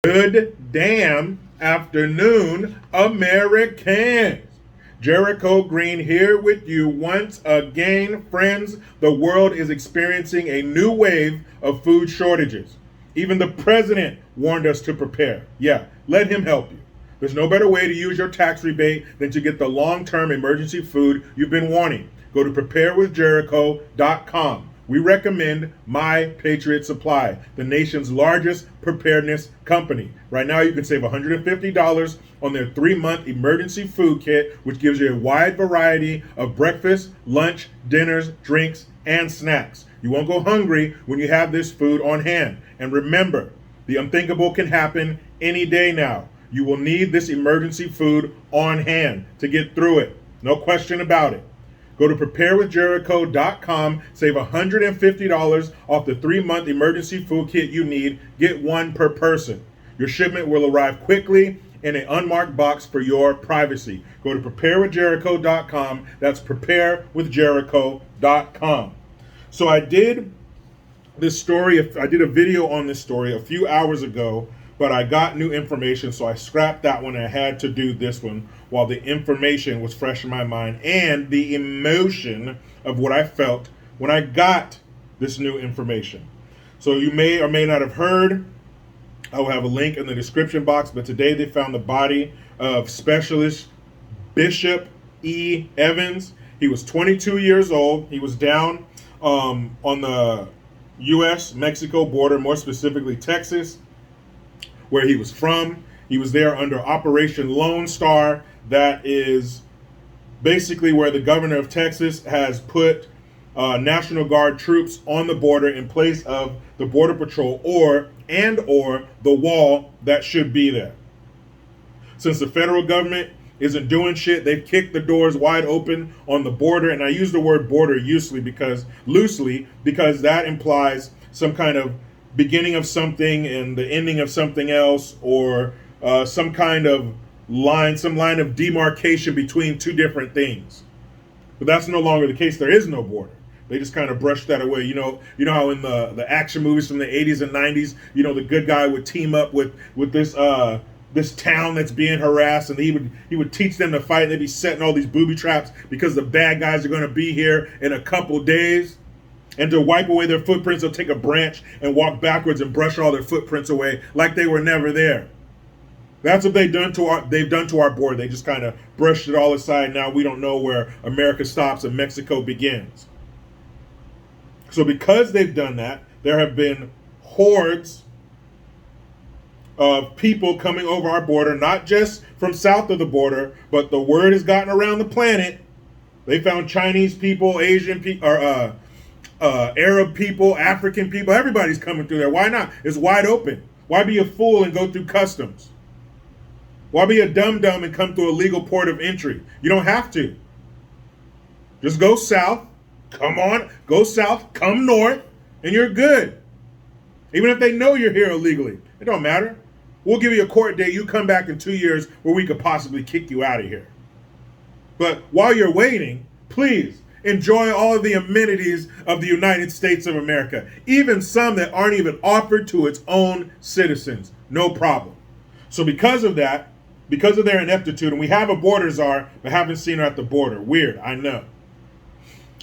Good damn afternoon, Americans. Jericho Green here with you once again. Friends, the world is experiencing a new wave of food shortages. Even the president warned us to prepare. Yeah, let him help you. There's no better way to use your tax rebate than to get the long-term emergency food you've been wanting. Go to preparedwithjericho.com. We recommend My Patriot Supply, the nation's largest preparedness company. Right now, you can save $150 on their 3-month emergency food kit, which gives you a wide variety of breakfast, lunch, dinners, drinks, and snacks. You won't go hungry when you have this food on hand. And remember, the unthinkable can happen any day now. You will need this emergency food on hand to get through it. No question about it. Go to preparedwithjericho.com, save $150 off the 3-month emergency food kit you need. Get one per person. Your shipment will arrive quickly in an unmarked box for your privacy. Go to preparedwithjericho.com. That's preparedwithjericho.com. So I did a video on this story a few hours ago, but I got new information, so I scrapped that one and I had to do this one while the information was fresh in my mind and the emotion of what I felt when I got this new information. So you may or may not have heard, I will have a link in the description box, but today they found the body of Specialist Bishop E. Evans. He was 22 years old. He was down on the U.S.-Mexico border, more specifically Texas, where he was from. He was there under Operation Lone Star. That is basically where the governor of Texas has put National Guard troops on the border in place of the Border Patrol or the wall that should be there. Since the federal government isn't doing shit, they've kicked the doors wide open on the border. And I use the word border loosely because that implies some kind of beginning of something and the ending of something else, or some kind of line of demarcation between two different things. But that's no longer the case. There is no border. They just kind of brushed that away. You know how in the action movies from the 80s and 90s, the good guy would team up with this town that's being harassed, and he would teach them to fight, and they'd be setting all these booby traps because the bad guys are going to be here in a couple days. And to wipe away their footprints, they'll take a branch and walk backwards and brush all their footprints away like they were never there. That's what they've done to our border. They just kind of brushed it all aside. Now we don't know where America stops and Mexico begins. So because they've done that, there have been hordes of people coming over our border, not just from south of the border, but the word has gotten around the planet. They found Chinese people, Asian people, or Arab people, African people. Everybody's coming through there. Why not? It's wide open. Why be a fool and go through customs? Why be a dum-dum and come through a legal port of entry? You don't have to. Just go south. Come on. Go south. Come north. And you're good. Even if they know you're here illegally. It don't matter. We'll give you a court date. You come back in 2 years where we could possibly kick you out of here. But while you're waiting, please enjoy all of the amenities of the United States of America, even some that aren't even offered to its own citizens. No problem. So because of that, because of their ineptitude, and we have a border czar, but haven't seen her at the border. Weird, I know.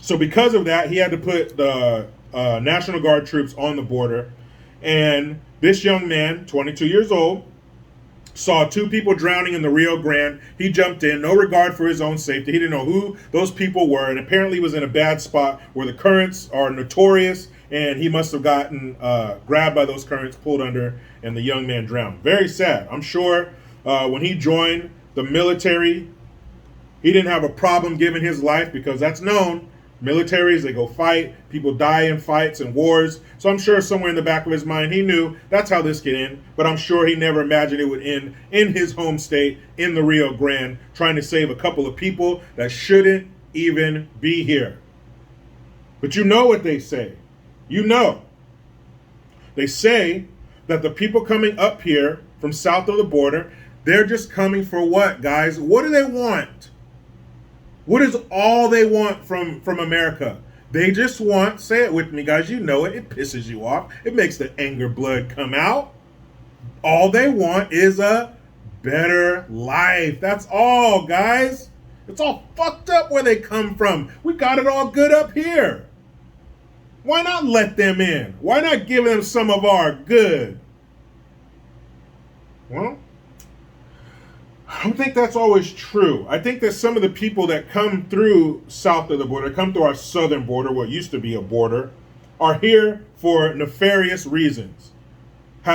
So because of that, he had to put the National Guard troops on the border. And this young man, 22 years old, saw 2 people drowning in the Rio Grande. He jumped in, no regard for his own safety. He didn't know who those people were, and apparently was in a bad spot where the currents are notorious, and he must have gotten grabbed by those currents, pulled under, and the young man drowned. Very sad. I'm sure when he joined the military, he didn't have a problem giving his life, because that's known. Militaries, they go fight. People die in fights and wars. So I'm sure somewhere in the back of his mind, he knew that's how this could end. But I'm sure he never imagined it would end in his home state, in the Rio Grande, trying to save a couple of people that shouldn't even be here. But you know what they say. You know. They say that the people coming up here from south of the border, they're just coming for what, guys? What do they want? What is all they want from America? They just want, say it with me, guys, you know it pisses you off. It makes the anger blood come out. All they want is a better life. That's all, guys. It's all fucked up where they come from. We got it all good up here. Why not let them in? Why not give them some of our good? Well, I don't think that's always true. I think that some of the people that come through south of the border, come through our southern border, what used to be a border, are here for nefarious reasons.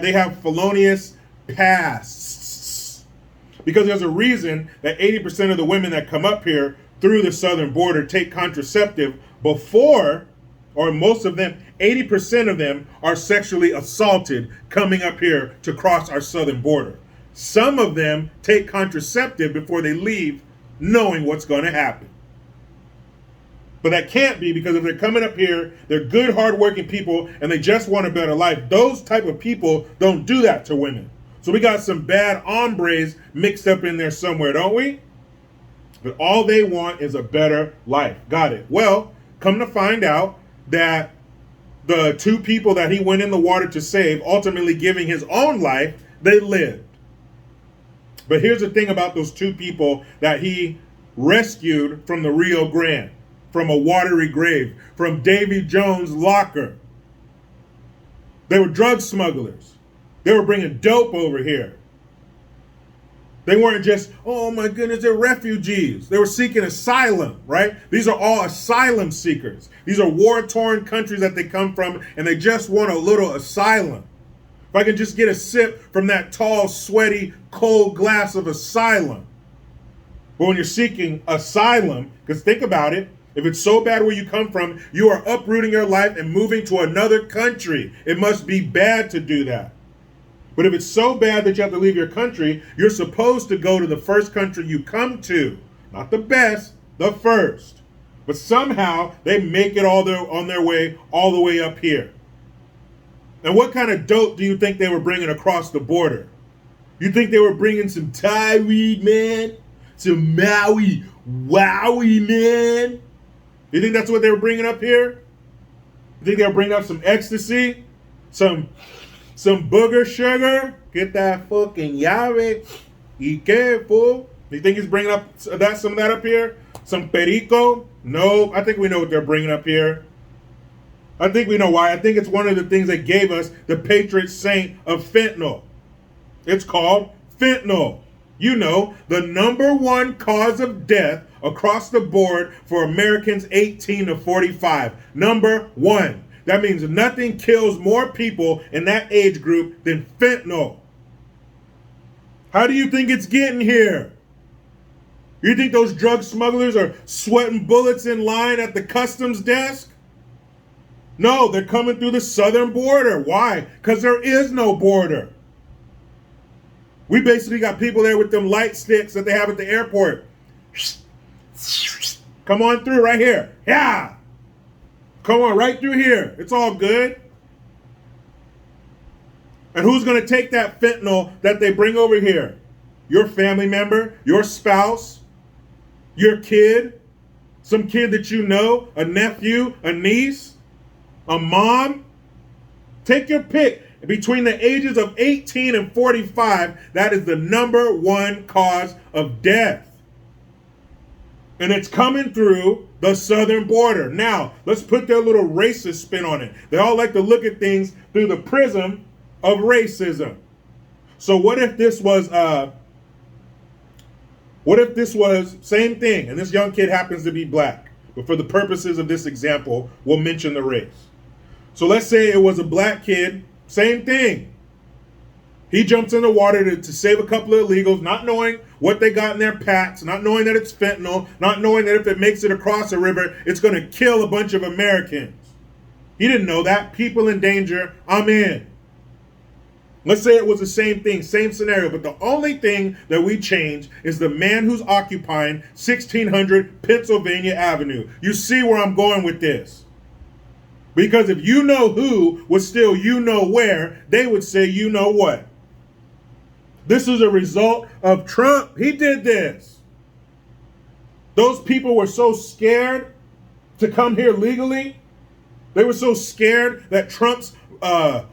They have felonious pasts. Because there's a reason that 80% of the women that come up here through the southern border take contraceptive before, or most of them, 80% of them are sexually assaulted coming up here to cross our southern border. Some of them take contraceptive before they leave, knowing what's going to happen. But that can't be, because if they're coming up here, they're good, hardworking people, and they just want a better life. Those type of people don't do that to women. So we got some bad hombres mixed up in there somewhere, don't we? But all they want is a better life. Got it. Well, come to find out that the two people that he went in the water to save, ultimately giving his own life, they lived. But here's the thing about those two people that he rescued from the Rio Grande, from a watery grave, from Davy Jones' locker. They were drug smugglers. They were bringing dope over here. They weren't just, oh my goodness, they're refugees. They were seeking asylum, right? These are all asylum seekers. These are war-torn countries that they come from, and they just want a little asylum. If I can just get a sip from that tall, sweaty, cold glass of asylum. But when you're seeking asylum, because think about it, if it's so bad where you come from, you are uprooting your life and moving to another country. It must be bad to do that. But if it's so bad that you have to leave your country, you're supposed to go to the first country you come to. Not the best, the first. But somehow they make it on their way all the way up here. And what kind of dope do you think they were bringing across the border? You think they were bringing some Thai weed, man? Some Maui Wowie, man? You think that's what they were bringing up here? You think they were bringing up some ecstasy? Some booger sugar? Get that fucking yave. Be careful. You think he's bringing up some of that up here? Some perico? No, I think we know what they're bringing up here. I think we know why. I think it's one of the things that gave us the patron saint of fentanyl. It's called fentanyl. You know, the #1 cause of death across the board for Americans 18 to 45. #1. That means nothing kills more people in that age group than fentanyl. How do you think it's getting here? You think those drug smugglers are sweating bullets in line at the customs desk? No, they're coming through the southern border. Why? Because there is no border. We basically got people there with them light sticks that they have at the airport. Come on through right here. Yeah. Come on right through here. It's all good. And who's going to take that fentanyl that they bring over here? Your family member, your spouse, your kid, some kid that you know, a nephew, a niece, a mom. Take your pick. Between the ages of 18 and 45, that is the #1 cause of death. And it's coming through the southern border. Now, let's put their little racist spin on it. They all like to look at things through the prism of racism. So what if this was same thing, and this young kid happens to be black, but for the purposes of this example, we'll mention the race. So let's say it was a black kid, same thing. He jumps in the water to save a couple of illegals, not knowing what they got in their packs, not knowing that it's fentanyl, not knowing that if it makes it across a river, it's going to kill a bunch of Americans. He didn't know that. People in danger, I'm in. Let's say it was the same thing, same scenario, but the only thing that we change is the man who's occupying 1600 Pennsylvania Avenue. You see where I'm going with this. Because if you know who was still you know where, they would say you know what. This is a result of Trump. He did this. Those people were so scared to come here legally They were so scared that Trump's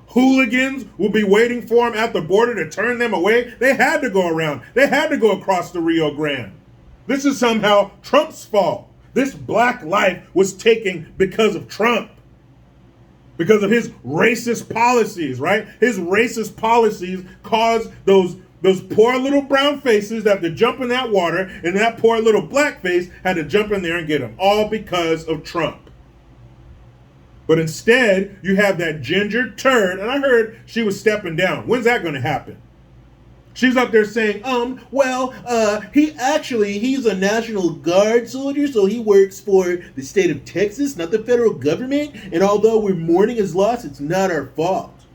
hooligans would be waiting for him at the border to turn them away. They had to go around. They had to go across the Rio Grande. This is somehow Trump's fault. This black life was taken because of Trump. Because of his racist policies, right? His racist policies caused those poor little brown faces that had to jump in that water, and that poor little black face had to jump in there and get them. All because of Trump. But instead, you have that ginger turd, and I heard she was stepping down. When's that going to happen? She's up there saying, he's a National Guard soldier, so he works for the state of Texas, not the federal government, and although we're mourning his loss, it's not our fault.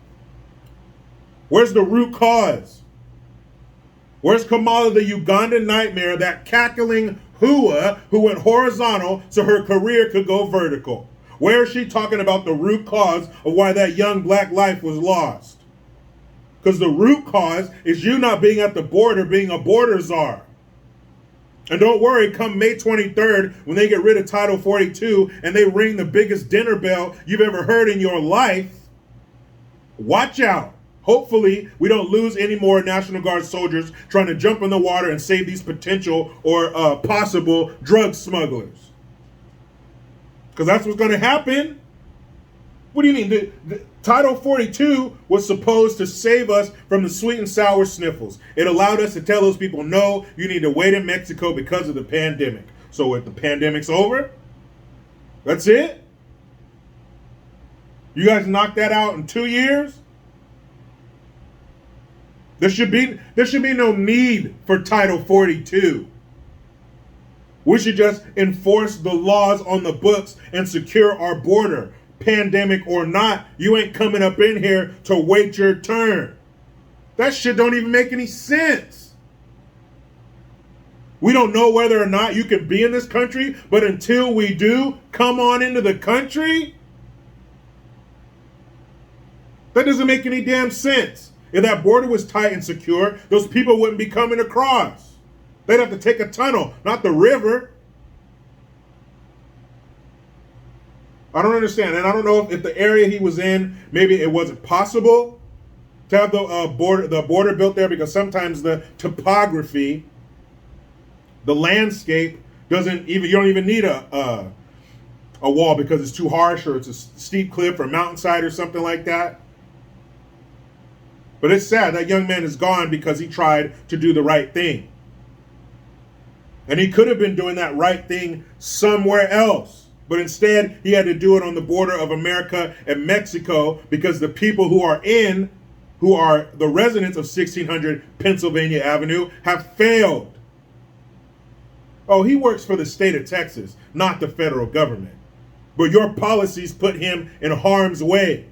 Where's the root cause? Where's Kamala, the Ugandan nightmare, that cackling hua who went horizontal so her career could go vertical? Where is she talking about the root cause of why that young black life was lost? Because the root cause is you not being at the border, being a border czar. And don't worry, come May 23rd, when they get rid of Title 42 and they ring the biggest dinner bell you've ever heard in your life, watch out. Hopefully, we don't lose any more National Guard soldiers trying to jump in the water and save these potential or possible drug smugglers. Because that's what's going to happen. What do you mean? The Title 42 was supposed to save us from the sweet and sour sniffles. It allowed us to tell those people, no, you need to wait in Mexico because of the pandemic. So if the pandemic's over, that's it? You guys knocked that out in 2 years? There should be no need for Title 42. We should just enforce the laws on the books and secure our border. Pandemic or not, you ain't coming up in here to wait your turn. That shit don't even make any sense. We don't know whether or not you can be in this country, but until we do, come on into the country? That doesn't make any damn sense. If that border was tight and secure, those people wouldn't be coming across. They'd have to take a tunnel, not the river. I don't understand. And I don't know if the area he was in, maybe it wasn't possible to have the border built there, because sometimes the topography, the landscape you don't even need a wall because it's too harsh, or it's a steep cliff or mountainside or something like that. But it's sad that young man is gone because he tried to do the right thing. And he could have been doing that right thing somewhere else. But instead, he had to do it on the border of America and Mexico because the people who are the residents of 1600 Pennsylvania Avenue have failed. Oh, he works for the state of Texas, not the federal government. But your policies put him in harm's way.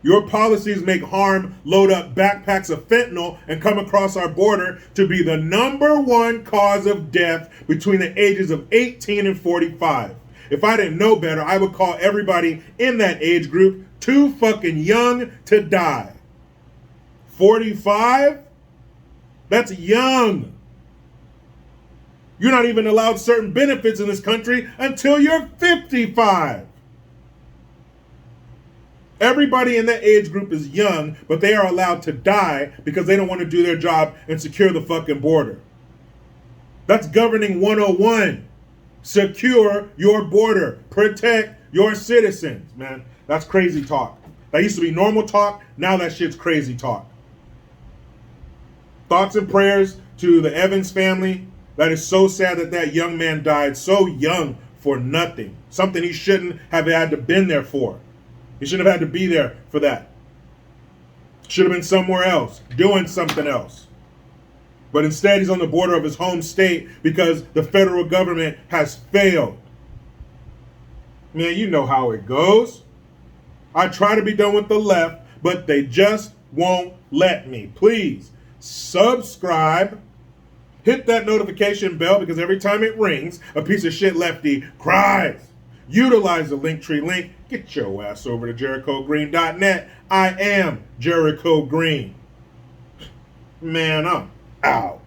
Your policies make harm load up backpacks of fentanyl and come across our border to be the #1 cause of death between the ages of 18 and 45. If I didn't know better, I would call everybody in that age group too fucking young to die. 45? That's young. You're not even allowed certain benefits in this country until you're 55. Everybody in that age group is young, but they are allowed to die because they don't want to do their job and secure the fucking border. That's governing 101. Secure your border. Protect your citizens, man. That's crazy talk. That used to be normal talk. Now that shit's crazy talk. Thoughts and prayers to the Evans family. That is so sad that young man died so young for nothing. Something he shouldn't have had to been there for. He shouldn't have had to be there for that. Should have been somewhere else, doing something else. But instead, he's on the border of his home state because the federal government has failed. Man, you know how it goes. I try to be done with the left, but they just won't let me. Please, subscribe. Hit that notification bell because every time it rings, a piece of shit lefty cries. Utilize the Linktree link. Get your ass over to JerichoGreen.net. I am Jericho Green. Man, I'm out.